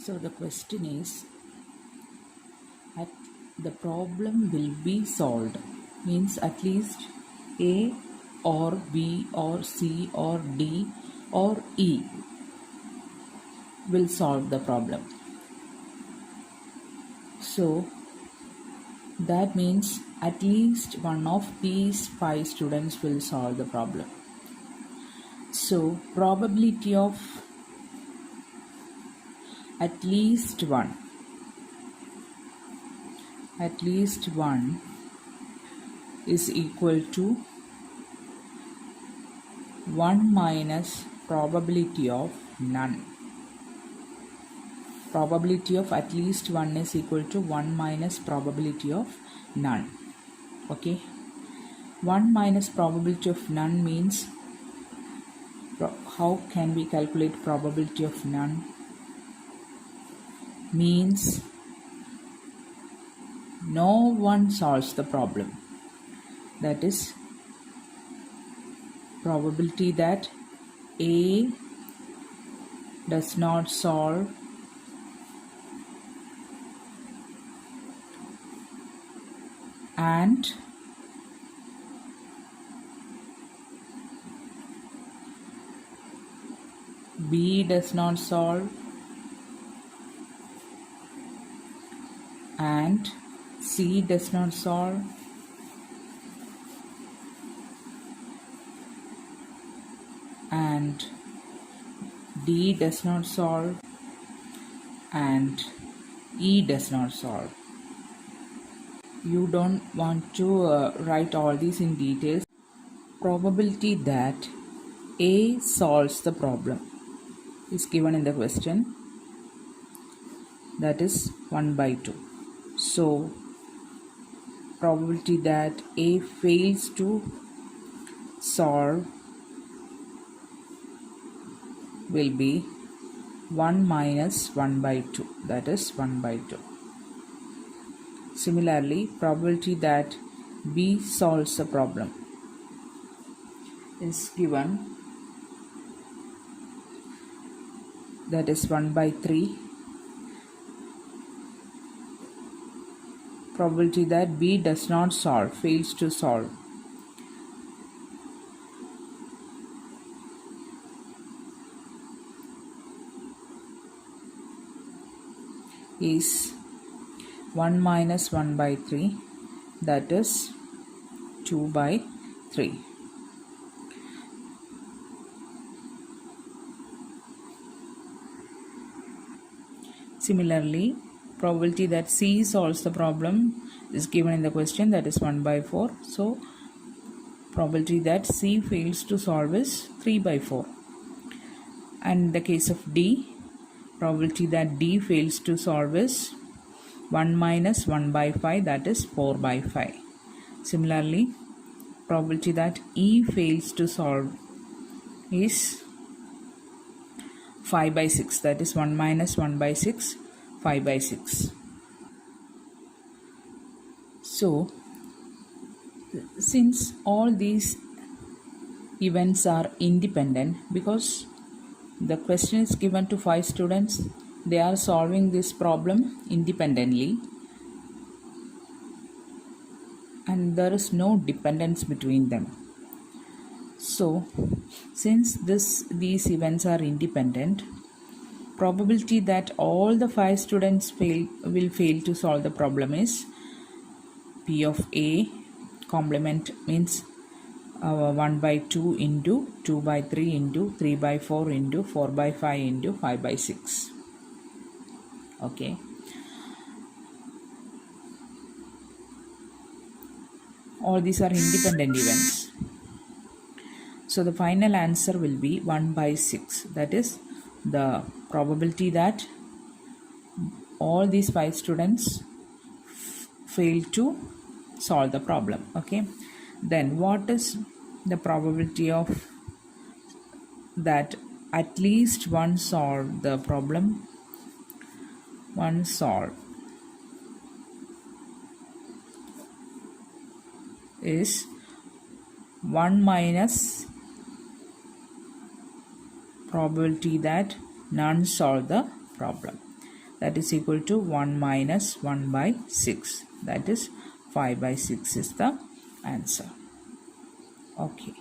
So the question is, at the problem will be solved means at least A or B or C or D or E will solve the problem. So that means at least one of these 5 students will solve the problem. So probability of at least one is equal to 1 minus probability of none. Probability of at least one is equal to 1 minus probability of none. Okay, 1 minus probability of none means how can we calculate probability of none? Means no one solves the problem. That is probability that A does not solve and B does not solve and C does not solve and D does not solve and E does not solve. You don't want to write all these in details. Probability that A solves the problem is given in the question, that is 1 by 2. So probability that A fails to solve will be 1 minus 1 by 2, that is 1 by 2. Similarly, probability that B solves the problem is given, that is 1 by 3. Probability that B does not solve, fails to solve, is 1 minus 1 by 3, that is 2 by 3. Similarly, probability that C solves the problem is given in the question, that is 1 by 4. So probability that C fails to solve is 3 by 4. And in the case of D, probability that D fails to solve is 1 minus 1 by 5, that is 4 by 5. Similarly, probability that E fails to solve is 5 by 6, that is 1 minus 1 by 6, 5 by 6. So, since all these events are independent, because the question is given to 5 students, they are solving this problem independently and there is no dependence between them. So, since these events are independent, probability that all the 5 students will fail to solve the problem is P of A complement, means 1 by 2 into 2 by 3 into 3 by 4 into 4 by 5 into 5 by 6. Okay. All these are independent events. So the final answer will be 1 by 6. That is the probability that all these 5 students fail to solve the problem. Okay. Then what is the probability of that at least one solve the problem? One solve is 1 minus probability that none solve the problem. that is equal to 1 minus 1 by 6. That is 5 by 6 is the answer. Okay.